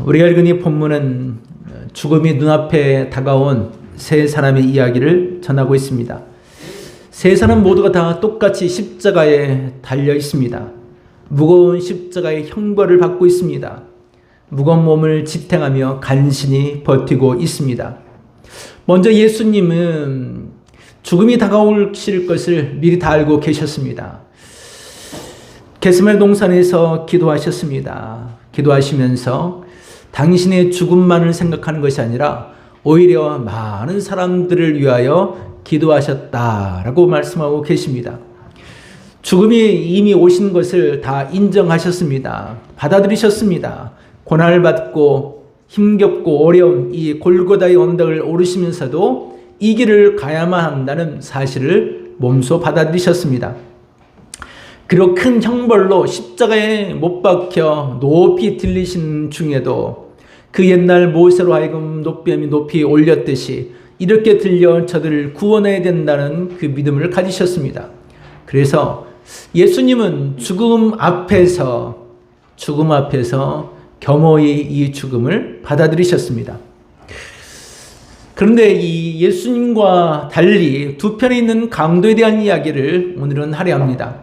우리가 읽은 이 본문은 죽음이 눈앞에 다가온 세 사람의 이야기를 전하고 있습니다. 세 사람 모두가 다 똑같이 십자가에 달려 있습니다. 무거운 십자가의 형벌을 받고 있습니다. 무거운 몸을 지탱하며 간신히 버티고 있습니다. 먼저 예수님은 죽음이 다가오실 것을 미리 다 알고 계셨습니다. 겟세마네 동산에서 기도하셨습니다. 기도하시면서 당신의 죽음만을 생각하는 것이 아니라 오히려 많은 사람들을 위하여 기도하셨다라고 말씀하고 계십니다. 죽음이 이미 오신 것을 다 인정하셨습니다. 받아들이셨습니다. 고난을 받고 힘겹고 어려운 이 골고다의 언덕을 오르시면서도 이 길을 가야만 한다는 사실을 몸소 받아들이셨습니다. 그리고 큰 형벌로 십자가에 못 박혀 높이 들리신 중에도 그 옛날 모세로 하여금 높이 올렸듯이 이렇게 들려 저들을 구원해야 된다는 그 믿음을 가지셨습니다. 그래서 예수님은 죽음 앞에서 겸허히 이 죽음을 받아들이셨습니다. 그런데 이 예수님과 달리 두 편에 있는 강도에 대한 이야기를 오늘은 하려 합니다.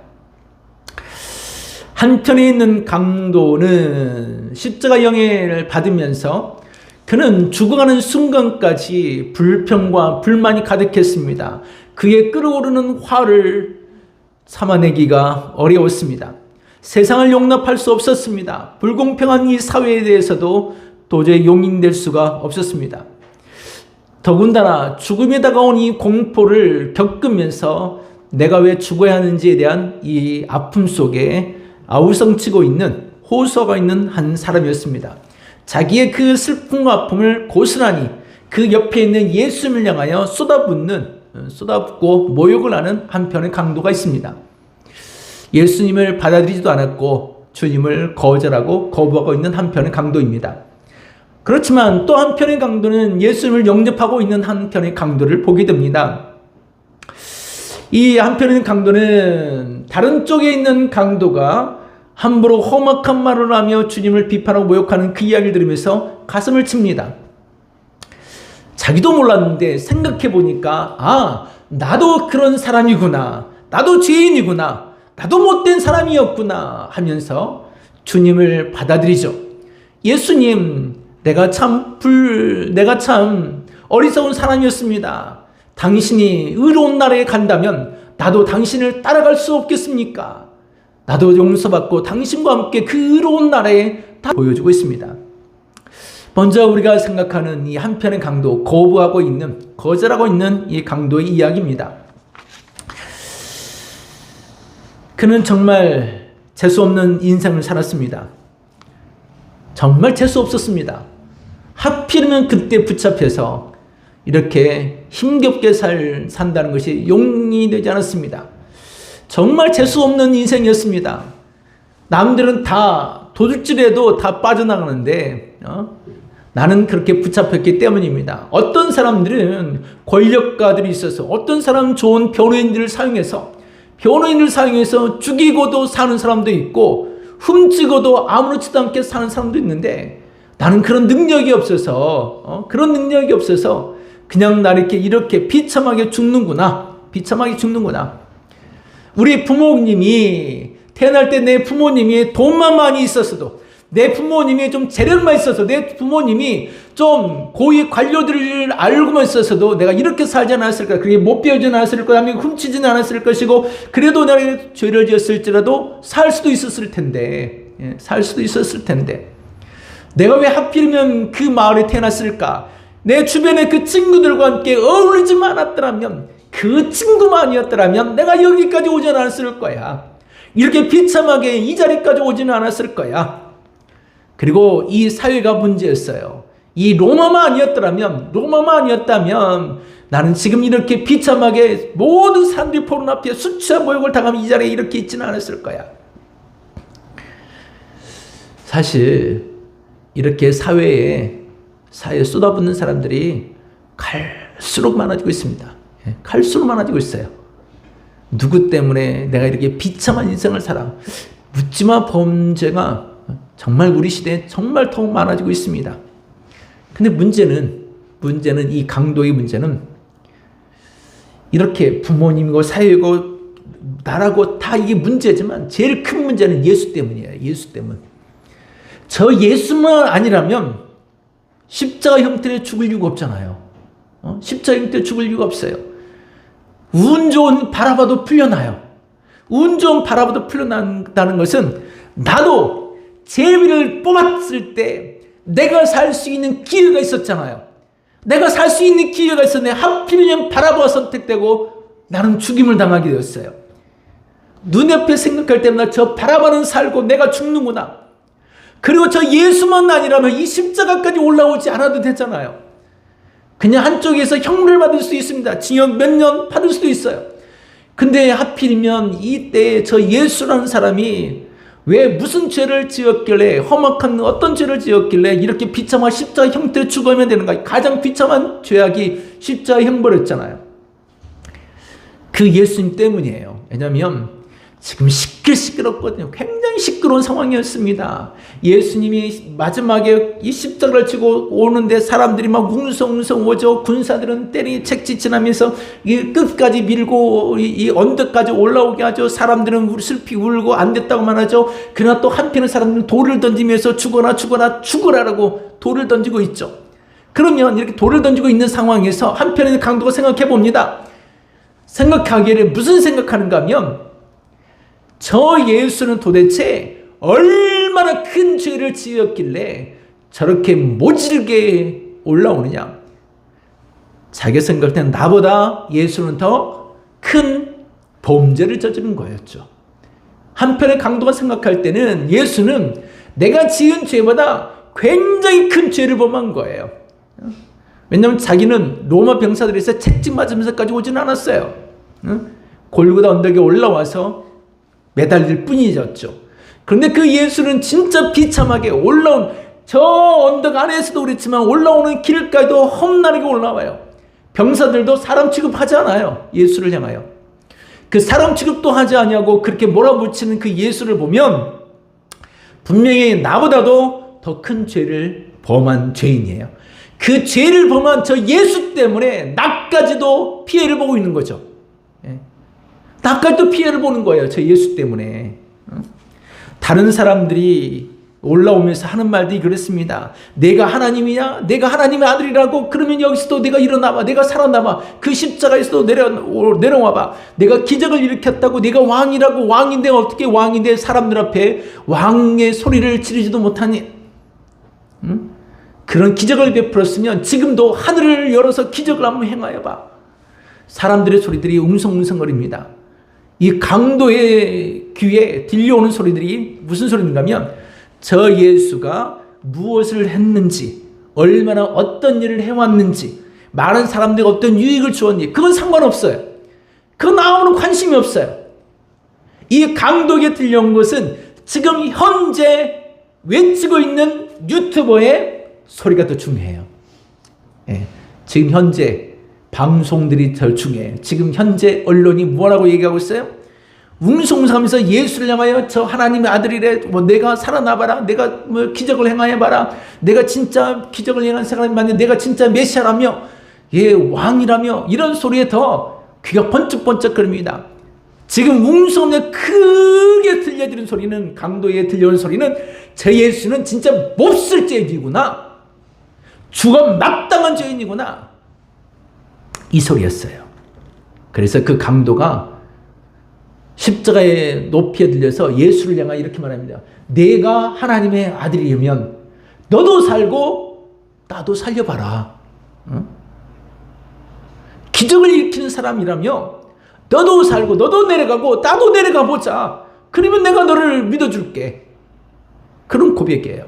한편에 있는 강도는 십자가 영예를 받으면서 그는 죽어가는 순간까지 불평과 불만이 가득했습니다. 그의 끓어오르는 화를 참아내기가 어려웠습니다. 세상을 용납할 수 없었습니다. 불공평한 이 사회에 대해서도 도저히 용인될 수가 없었습니다. 더군다나 죽음에 다가온 이 공포를 겪으면서 내가 왜 죽어야 하는지에 대한 이 아픔 속에 아우성치고 있는 호소가 있는 한 사람이었습니다. 자기의 그 슬픔과 아픔을 고스란히 그 옆에 있는 예수님을 향하여 쏟아붓고 모욕을 하는 한편의 강도가 있습니다. 예수님을 받아들이지도 않았고 주님을 거절하고 거부하고 있는 한편의 강도입니다. 그렇지만 또 한편의 강도는 예수님을 영접하고 있는 한편의 강도를 보게 됩니다. 이 한편의 강도는 다른 쪽에 있는 강도가 함부로 험악한 말을 하며 주님을 비판하고 모욕하는 그 이야기를 들으면서 가슴을 칩니다. 자기도 몰랐는데 생각해 보니까 나도 그런 사람이구나. 나도 죄인이구나. 나도 못된 사람이었구나 하면서 주님을 받아들이죠. 예수님, 내가 참 어리석은 사람이었습니다. 당신이 의로운 나라에 간다면 나도 당신을 따라갈 수 없겠습니까? 나도 용서받고 당신과 함께 그 의로운 나라에 다 보여주고 있습니다. 먼저 우리가 생각하는 이 한편의 강도, 거절하고 있는 이 강도의 이야기입니다. 그는 정말 재수없는 인생을 살았습니다. 정말 재수 없었습니다. 하필이면 그때 붙잡혀서 이렇게 힘겹게 산다는 것이 용이되지 않았습니다. 정말 재수 없는 인생이었습니다. 남들은 다 도둑질해도 다 빠져나가는데 나는 그렇게 붙잡혔기 때문입니다. 어떤 사람들은 권력가들이 있어서 어떤 사람은 좋은 변호인들을 사용해서 죽이고도 사는 사람도 있고 훔치고도 아무렇지도 않게 사는 사람도 있는데 나는 그런 능력이 없어서 그냥 나 이렇게 비참하게 죽는구나. 우리 부모님이 태어날 때 내 부모님이 돈만 많이 있었어도 내 부모님이 좀 재력만 있어서 내 부모님이 좀 고위 관료들을 알고만 있었어도 내가 이렇게 살지 않았을까? 그게 못 배우지는 않았을 거야. 훔치지는 않았을 것이고 그래도 내가 죄를 지었을지라도 살 수도 있었을 텐데 내가 왜 하필이면 그 마을에 태어났을까? 내 주변에 그 친구들과 함께 어울리지만 않았더라면 그 친구만이었더라면 내가 여기까지 오지 않았을 거야. 이렇게 비참하게 이 자리까지 오지는 않았을 거야. 그리고 이 사회가 문제였어요. 이 로마만 아니었다면 나는 지금 이렇게 비참하게 모든 사람들이 보는 앞에 수치와 모욕을 당하며 이 자리에 이렇게 있지는 않았을 거야. 사실 이렇게 사회에 쏟아붓는 사람들이 갈수록 많아지고 있습니다. 갈수록 많아지고 있어요. 누구 때문에 내가 이렇게 비참한 인생을 살아? 묻지마 범죄가 정말 우리 시대에 정말 더 많아지고 있습니다. 근데 문제는 이 강도의 문제는 이렇게 부모님이고 사회고 나라고 다 이게 문제지만 제일 큰 문제는 예수 때문이에요. 예수 때문. 저 예수만 아니라면 십자가 형태로 죽을 이유가 없잖아요. 십자가 형태로 죽을 이유가 없어요. 운 좋은 바라봐도 풀려나요. 운 좋은 바라봐도 풀려난다는 것은 나도 제비를 뽑았을 때 내가 살 수 있는 기회가 있었잖아요. 내가 살 수 있는 기회가 있었는데 하필이면 바라보아 선택되고 나는 죽임을 당하게 되었어요. 눈앞에 생각할 때마다 저 바라바는 살고 내가 죽는구나. 그리고 저 예수만 아니라면 이 십자가까지 올라오지 않아도 되잖아요. 그냥 한쪽에서 형벌을 받을 수 있습니다. 징역 몇 년 받을 수도 있어요. 근데 하필이면 이때 저 예수라는 사람이 왜 무슨 죄를 지었길래 험악한 어떤 죄를 지었길래 이렇게 비참한 십자가 형태로 죽어야 되는가. 가장 비참한 죄악이 십자가 형벌이었잖아요. 그 예수님 때문이에요. 왜냐하면 지금 시끌시끌었거든요. 굉장히 시끄러운 상황이었습니다. 예수님이 마지막에 이 십자가를 지고 오는데 사람들이 막 웅성웅성 오죠. 군사들은 때리 책짓질하면서 끝까지 밀고 이 언덕까지 올라오게 하죠. 사람들은 슬피 울고 안 됐다고만 하죠. 그러나 또 한편의 사람들은 돌을 던지면서 죽어라라고 돌을 던지고 있죠. 그러면 이렇게 돌을 던지고 있는 상황에서 한편의 강도가 생각해 봅니다. 생각하기에 무슨 생각하는가 하면 저 예수는 도대체 얼마나 큰 죄를 지었길래 저렇게 모질게 올라오느냐. 자기 생각할 때는 나보다 예수는 더 큰 범죄를 저지른 거였죠. 한편의 강도가 생각할 때는 예수는 내가 지은 죄보다 굉장히 큰 죄를 범한 거예요. 왜냐하면 자기는 로마 병사들에서 채찍 맞으면서까지 오지는 않았어요. 골고다 언덕에 올라와서 매달릴 뿐이었죠. 그런데 그 예수는 진짜 비참하게 올라온 저 언덕 안에서도 그렇지만 올라오는 길까지도 험난하게 올라와요. 병사들도 사람 취급하지 않아요. 예수를 향하여. 그 사람 취급도 하지 않냐고 그렇게 몰아붙이는 그 예수를 보면 분명히 나보다도 더 큰 죄를 범한 죄인이에요. 그 죄를 범한 저 예수 때문에 나까지도 피해를 보고 있는 거죠. 나까지도 피해를 보는 거예요. 저 예수 때문에. 다른 사람들이 올라오면서 하는 말들이 그렇습니다. 내가 하나님이냐? 내가 하나님의 아들이라고? 그러면 여기서도 내가 일어나봐. 내가 살아남아. 그 십자가에서도 내려와봐. 내가 기적을 일으켰다고 내가 왕이라고. 왕인데 어떻게 왕인데 사람들 앞에 왕의 소리를 지르지도 못하니? 그런 기적을 베풀었으면 지금도 하늘을 열어서 기적을 한번 행하여봐. 사람들의 소리들이 웅성웅성거립니다. 이 강도의 귀에 들려오는 소리들이 무슨 소리인가 하면 저 예수가 무엇을 했는지, 얼마나 어떤 일을 해왔는지, 많은 사람들이 어떤 유익을 주었는지 그건 상관없어요. 그건 아무런 관심이 없어요. 이 강도에게 들려온 것은 지금 현재 외치고 있는 유튜버의 소리가 더 중요해요. 지금 현재 방송들이 더 중요해요. 지금 현재 언론이 뭐라고 얘기하고 있어요? 웅성웅성하면서 예수를 향하여 저 하나님의 아들이래. 뭐 내가 살아나봐라. 내가 뭐 기적을 행하여봐라. 내가 진짜 기적을 행한 사람이 맞네. 내가 진짜 메시아라며, 예 왕이라며 이런 소리에 더 귀가 번쩍번쩍거립니다. 지금 웅성에 크게 들려드는 소리는 강도에 들려오는 소리는 저 예수는 진짜 몹쓸 죄인이구나. 죽어 마땅한 죄인이구나. 이 소리였어요. 그래서 그 강도가 십자가의 높이에 들려서 예수를 향하여 이렇게 말합니다. 내가 하나님의 아들이면 너도 살고 나도 살려봐라. 기적을 일으키는 사람이라며 너도 살고 너도 내려가고 나도 내려가 보자. 그러면 내가 너를 믿어줄게. 그런 고백이에요.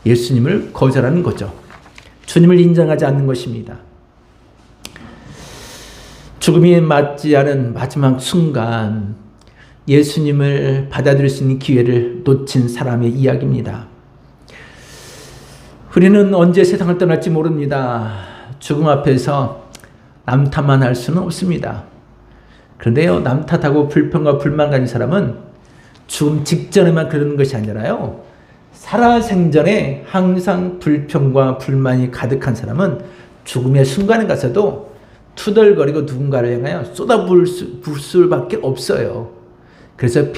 예수님을 거절하는 거죠. 주님을 인정하지 않는 것입니다. 죽음이 맞지 않은 마지막 순간 예수님을 받아들일 수 있는 기회를 놓친 사람의 이야기입니다. 우리는 언제 세상을 떠날지 모릅니다. 죽음 앞에서 남탓만 할 수는 없습니다. 그런데요, 남탓하고 불평과 불만 가진 사람은 죽음 직전에만 그러는 것이 아니라요. 살아생전에 항상 불평과 불만이 가득한 사람은 죽음의 순간에 가서도 투덜거리고 누군가를 향하여 쏟아부을 수밖에 없어요. 그래서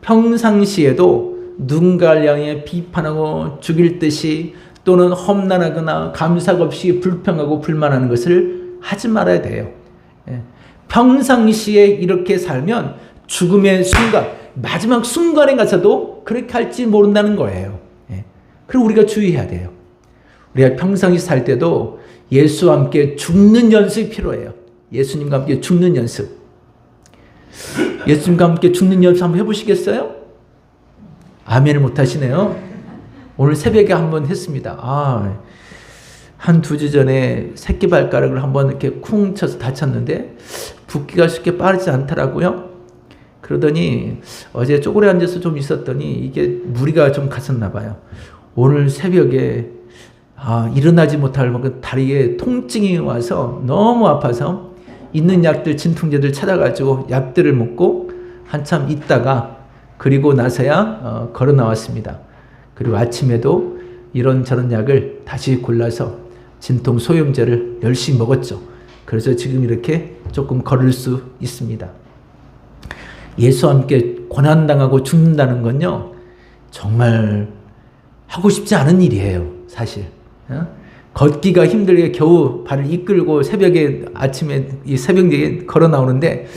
평상시에도 누군가를 향해 비판하고 죽일 듯이 또는 험난하거나 감각 없이 불평하고 불만하는 것을 하지 말아야 돼요. 평상시에 이렇게 살면 죽음의 순간, 마지막 순간에 가서도 그렇게 할지 모른다는 거예요. 그리고 우리가 주의해야 돼요. 우리가 평상시 살 때도 예수와 함께 죽는 연습이 필요해요. 예수님과 함께 죽는 연습. 예수님과 함께 죽는 연습 한번 해보시겠어요? 아멘을 못 하시네요. 오늘 새벽에 한번 했습니다. 한 2주 전에 새끼발가락을 한번 이렇게 쿵 쳐서 다쳤는데 붓기가 쉽게 빠르지 않더라고요. 그러더니 어제 쪼그려 앉아서 좀 있었더니 이게 무리가 좀 갔었나 봐요. 오늘 새벽에 일어나지 못할 만큼 다리에 통증이 와서 너무 아파서 있는 약들, 진통제들 찾아가지고 약들을 먹고 한참 있다가 그리고 나서야 걸어 나왔습니다. 그리고 아침에도 이런저런 약을 다시 골라서 진통 소염제를 열심히 먹었죠. 그래서 지금 이렇게 조금 걸을 수 있습니다. 예수와 함께 고난당하고 죽는다는 건요, 정말 하고 싶지 않은 일이에요, 사실. 걷기가 힘들게 겨우 발을 이끌고 아침에 이 새벽에 걸어 나오는데,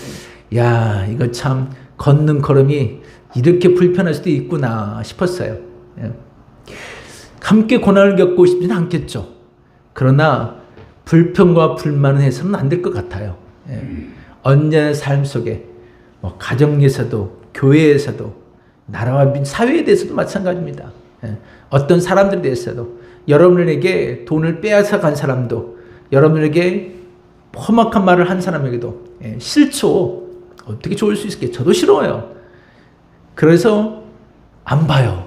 이거 참 걷는 걸음이 이렇게 불편할 수도 있구나 싶었어요. 함께 고난을 겪고 싶지는 않겠죠. 그러나 불평과 불만은 해서는 안 될 것 같아요. 언제나 삶 속에 가정에서도 교회에서도 나라와 사회에 대해서도 마찬가지입니다. 어떤 사람들에 대해서도 여러분에게 돈을 빼앗아 간 사람도 여러분에게 험악한 말을 한 사람에게도 싫죠. 어떻게 좋을 수 있을게? 저도 싫어요. 그래서 안 봐요.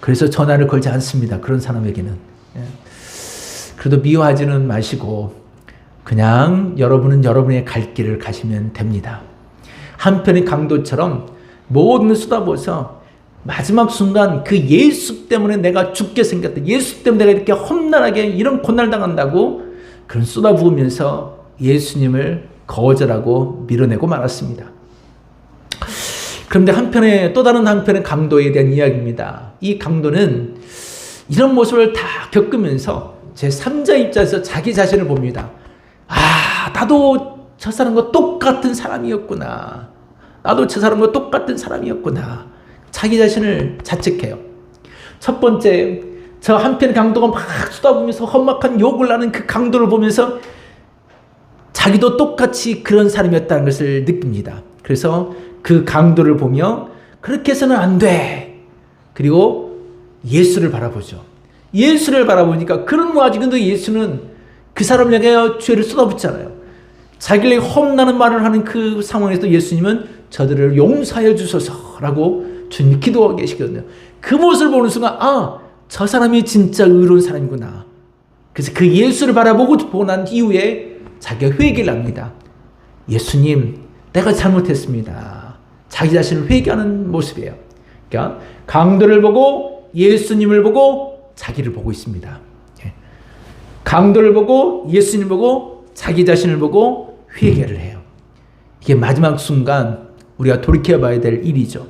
그래서 전화를 걸지 않습니다. 그런 사람에게는. 그래도 미워하지는 마시고 그냥 여러분은 여러분의 갈 길을 가시면 됩니다. 한편의 강도처럼 모든 쏟아부어서 마지막 순간 그 예수 때문에 내가 죽게 생겼다. 예수 때문에 내가 이렇게 험난하게 이런 고난을 당한다고 그런 쏟아부으면서 예수님을 거절하고 밀어내고 말았습니다. 그런데 또 다른 한편의 강도에 대한 이야기입니다. 이 강도는 이런 모습을 다 겪으면서 제3자 입장에서 자기 자신을 봅니다. 나도 저 사람과 똑같은 사람이었구나. 나도 저 사람과 똑같은 사람이었구나. 자기 자신을 자책해요. 첫 번째, 저 한편 강도가 막 쏟아부으면서 험악한 욕을 하는 그 강도를 보면서 자기도 똑같이 그런 사람이었다는 것을 느낍니다. 그래서 그 강도를 보며 그렇게 해서는 안 돼. 그리고 예수를 바라보죠. 예수를 바라보니까 그런 와중에도 예수는 그 사람을 향해 죄를 쏟아붓잖아요. 자기를 험나는 말을 하는 그 상황에서 예수님은 저들을 용서하여 주소서라고 주님 기도하고 계시거든요. 그 모습을 보는 순간 저 사람이 진짜 의로운 사람이구나. 그래서 그 예수를 보고 난 이후에 자기가 회개를 합니다. 예수님, 내가 잘못했습니다. 자기 자신을 회개하는 모습이에요. 그러니까 강도를 보고 예수님을 보고 자기를 보고 있습니다. 강도를 보고 예수님을 보고 자기 자신을 보고 회개를 해요. 이게 마지막 순간 우리가 돌이켜봐야 될 일이죠.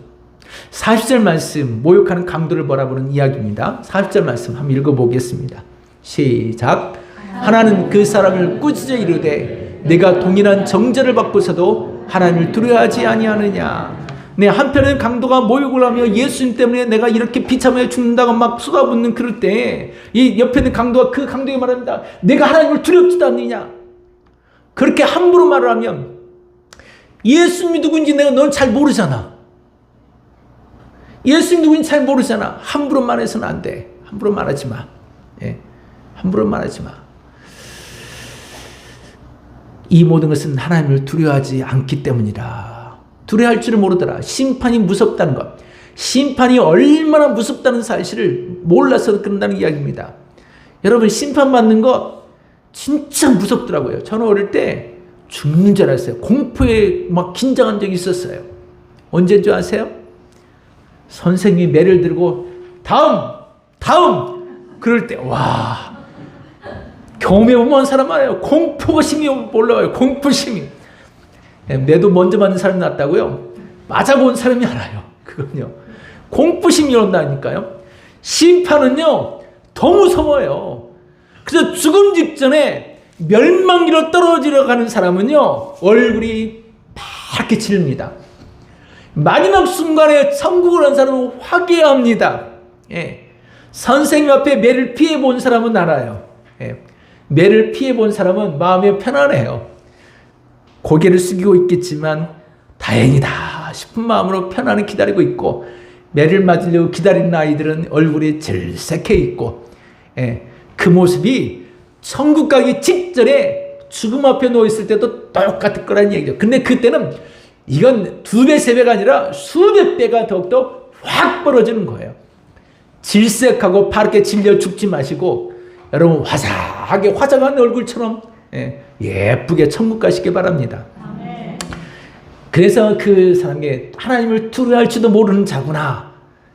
40절 말씀, 모욕하는 강도를 바라보는 이야기입니다. 40절 말씀 한번 읽어보겠습니다. 시작. 하나는 그 사람을 꾸짖어 이르되 내가 동일한 정죄를 받고서도 하나님을 두려워하지 아니하느냐. 한편은 강도가 모욕을 하며 예수님 때문에 내가 이렇게 비참하게 죽는다고 막 쏟아붓는 그럴 때 이 옆에 있는 강도가 그 강도에게 말합니다. 내가 하나님을 두렵지도 않느냐. 그렇게 함부로 말을 하면 예수님이 누군지 넌 잘 모르잖아. 예수님 누군지 잘 모르잖아. 함부로 말해서는 안 돼. 함부로 말하지 마. 함부로 말하지 마. 이 모든 것은 하나님을 두려워하지 않기 때문이다. 두려워할 줄을 모르더라. 심판이 무섭다는 것. 심판이 얼마나 무섭다는 사실을 몰라서 그런다는 이야기입니다. 여러분, 심판받는 것 진짜 무섭더라고요. 저는 어릴 때 죽는 줄 알았어요. 공포에 막 긴장한 적이 있었어요. 언제인 줄 아세요? 선생님이 매를 들고 다음 그럴 때 와, 경험해 보면 사람 알아요. 공포심이 올라와요. 공포심이. 매도 먼저 맞는 사람이 낫다고요? 맞아본 사람이 알아요. 그건요. 공포심이 온다니까요. 심판은요 더 무서워요. 그래서 죽음 직전에 멸망기로 떨어지러 가는 사람은요 얼굴이 파랗게 질립니다. 마지막 순간에 천국을 한 사람은 화개합니다. 예. 선생님 앞에 매를 피해 본 사람은 알아요. 예. 매를 피해 본 사람은 마음이 편안해요. 고개를 숙이고 있겠지만 다행이다 싶은 마음으로 편안히 기다리고 있고, 매를 맞으려고 기다리는 아이들은 얼굴이 질색해 있고, 예. 그 모습이 천국 가기 직전에 죽음 앞에 누워있을 때도 똑같을 거라는 얘기죠. 근데 그때는 이건 2배, 3배가 아니라 수백 배가 더욱더 확 벌어지는 거예요. 질색하고 파랗게 질려 죽지 마시고 여러분 화사하게 화장한 얼굴처럼 예쁘게 천국 가시기 바랍니다. 그래서 그 사람에게 하나님을 두려워할지도 모르는 자구나.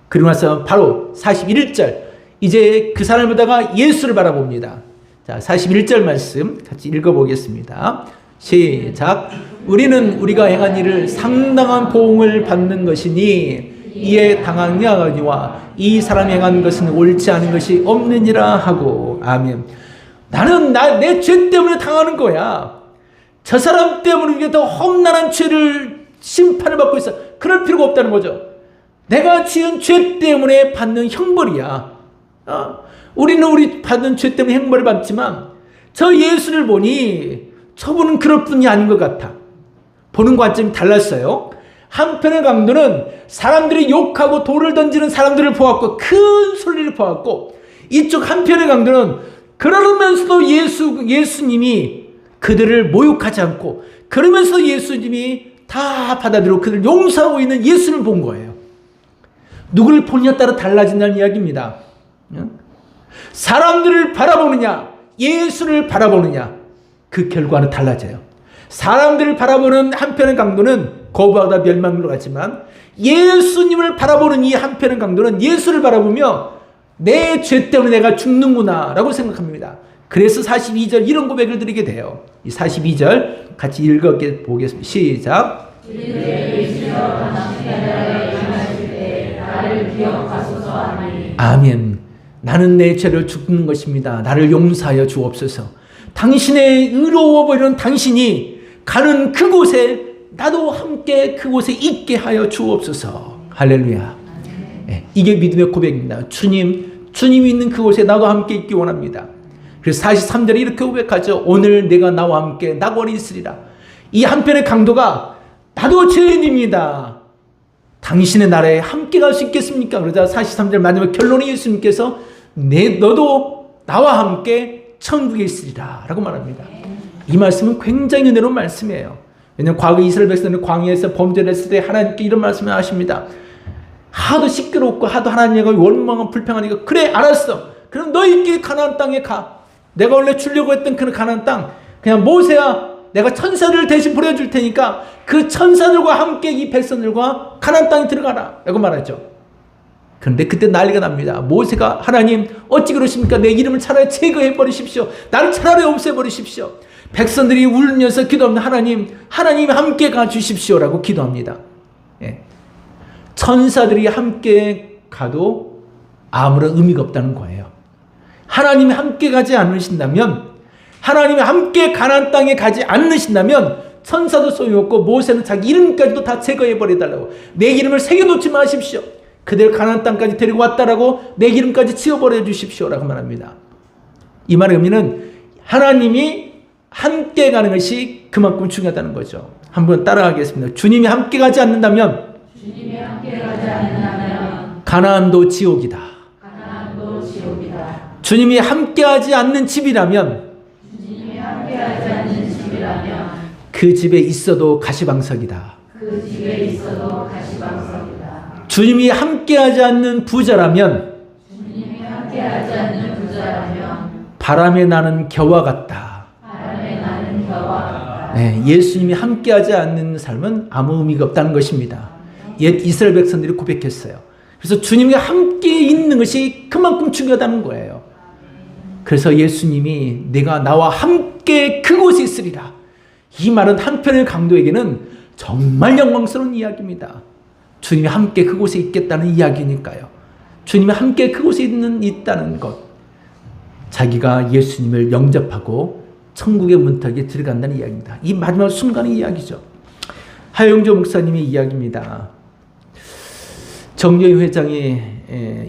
그리고 나서 바로 41절 이제 그 사람을 보다가 예수를 바라봅니다. 자, 41절 말씀 같이 읽어보겠습니다. 시작. 우리는 우리가 행한 일을 상당한 보응을 받는 것이니 이에 당하냐니와 이 사람이 행한 것은 옳지 않은 것이 없느니라 하고. 아멘. 나는 내 죄 때문에 당하는 거야. 저 사람 때문에 이게 더 험난한 죄를 심판을 받고 있어. 그럴 필요가 없다는 거죠. 내가 지은 죄 때문에 받는 형벌이야. 우리는 우리 받는 죄 때문에 형벌을 받지만 저 예수를 보니 저분은 그럴 뿐이 아닌 것 같아. 보는 관점이 달랐어요. 한편의 강도는 사람들이 욕하고 돌을 던지는 사람들을 보았고 큰 소리를 보았고, 이쪽 한편의 강도는 그러면서도 예수님이 그들을 모욕하지 않고 그러면서 예수님이 다 받아들이고 그들을 용서하고 있는 예수를 본 거예요. 누구를 보느냐에 따라 달라진다는 이야기입니다. 사람들을 바라보느냐 예수를 바라보느냐 그 결과는 달라져요. 사람들을 바라보는 한편의 강도는 거부하다 멸망으로 가지만 예수님을 바라보는 이 한편의 강도는 예수를 바라보며 내 죄 때문에 내가 죽는구나 라고 생각합니다. 그래서 42절 이런 고백을 드리게 돼요. 이 42절 같이 읽어보겠습니다. 시작. 아멘. 나는 내 죄를 죽는 것입니다. 나를 용서하여 주옵소서. 당신의 의로워 보이는 당신이 가는 그곳에 나도 함께 그곳에 있게 하여 주옵소서. 할렐루야. 네, 이게 믿음의 고백입니다. 주님이 있는 그곳에 나도 함께 있기 원합니다. 그래서 43절에 이렇게 고백하죠. 오늘 내가 나와 함께 낙원에 있으리라. 이 한편의 강도가 나도 죄인입니다. 당신의 나라에 함께 갈 수 있겠습니까? 그러자 43절 마지막 결론이 예수님께서 너도 나와 함께 천국에 있으리라 라고 말합니다. 이 말씀은 굉장히 은혜로운 말씀이에요. 왜냐하면 과거 이스라엘 백성들은 광야에서 범죄를 했을 때 하나님께 이런 말씀을 하십니다. 하도 시끄럽고 하도 하나님과 원망하고 불평하니까 그래 알았어. 그럼 너희끼리 가나안 땅에 가. 내가 원래 주려고 했던 그 가나안 땅 그냥 모세야 내가 천사들을 대신 보내줄 테니까 그 천사들과 함께 이 백성들과 가나안 땅에 들어가라 라고 말하죠. 그런데 그때 난리가 납니다. 모세가 하나님 어찌 그러십니까? 내 이름을 차라리 제거해 버리십시오. 나를 차라리 없애 버리십시오. 백성들이 울면서 기도합니다. 하나님 함께 가주십시오 라고 기도합니다. 예. 천사들이 함께 가도 아무런 의미가 없다는 거예요. 하나님이 함께 가지 않으신다면, 하나님이 함께 가나안 땅에 가지 않으신다면 천사도 소용없고 모세는 자기 이름까지도 다 제거해 버려달라고. 내 이름을 새겨놓지 마십시오. 그대를 가나안 땅까지 데리고 왔다라고 내 이름까지 지워버려 주십시오 라고 말합니다. 이 말의 의미는 하나님이 함께 가는 것이 그만큼 중요하다는 거죠. 한번 따라하겠습니다. 주님이 함께 가지 않는다면 가나안도 지옥이다. 주님이 함께하지 않는 집이라면 그 집에 있어도 가시방석이다. 주님이 함께하지 않는 부자라면 바람에 나는 겨와 같다. 네, 예수님이 함께하지 않는 삶은 아무 의미가 없다는 것입니다. 옛 이스라엘 백성들이 고백했어요. 그래서 주님과 함께 있는 것이 그만큼 중요하다는 거예요. 그래서 예수님이 내가 나와 함께 그곳에 있으리라. 이 말은 한편의 강도에게는 정말 영광스러운 이야기입니다. 주님이 함께 그곳에 있겠다는 이야기니까요. 주님이 함께 그곳에 있다는 것. 자기가 예수님을 영접하고 천국의 문턱에 들어간다는 이야기입니다. 이 마지막 순간의 이야기죠. 하영조 목사님의 이야기입니다. 정여인 회장이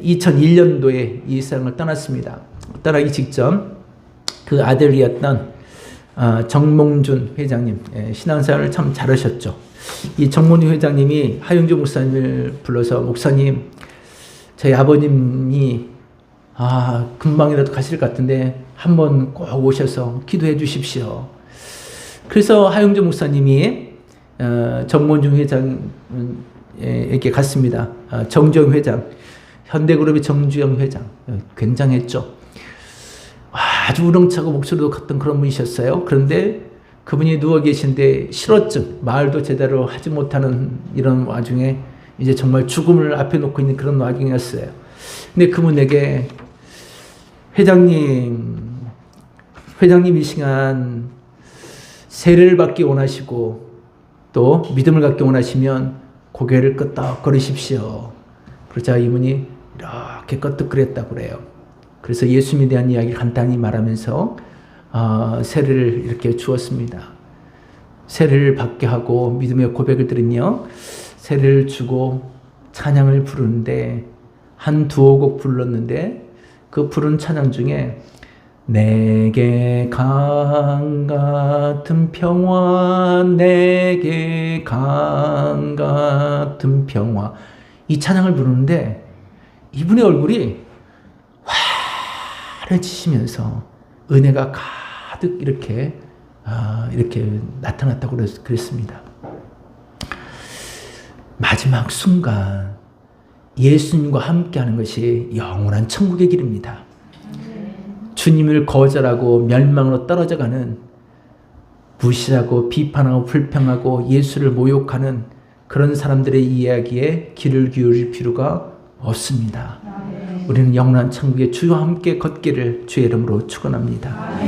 2001년도에 이 세상을 떠났습니다. 떠나기 직전 그 아들이었던 정몽준 회장님, 신앙생활을 참 잘하셨죠. 이 정몽준 회장님이 하영조 목사님을 불러서 목사님, 저희 아버님이 금방이라도 가실 것 같은데 한번 꼭 오셔서 기도해 주십시오. 그래서 하영조 목사님이 정몽준 회장에게 갔습니다. 정주영 회장, 현대그룹의 정주영 회장, 굉장했죠. 아주 우렁차고 목소리도 컸던 그런 분이셨어요. 그런데 그분이 누워 계신데 실어증, 말도 제대로 하지 못하는 이런 와중에 이제 정말 죽음을 앞에 놓고 있는 그런 와중이었어요. 근데 그분에게 회장님 이 시간 세례를 받기 원하시고 또 믿음을 갖기 원하시면 고개를 끄덕거리십시오. 그러자 이분이 이렇게 끄덕거렸다고 그래요. 그래서 예수님에 대한 이야기를 간단히 말하면서 세례를 이렇게 주었습니다. 세례를 받게 하고 믿음의 고백을 드리며 세례를 주고 찬양을 부르는데 한 두어 곡 불렀는데 그 부른 찬양 중에 내게 강 같은 평화, 내게 강 같은 평화, 이 찬양을 부르는데 이분의 얼굴이 환해지시면서 은혜가 가득 이렇게 나타났다고 그랬습니다. 마지막 순간 예수님과 함께하는 것이 영원한 천국의 길입니다. 주님을 거절하고 멸망으로 떨어져가는, 무시하고 비판하고 불평하고 예수를 모욕하는 그런 사람들의 이야기에 귀를 기울일 필요가 없습니다. 우리는 영원한 천국의 주와 함께 걷기를 주의 이름으로 축원합니다.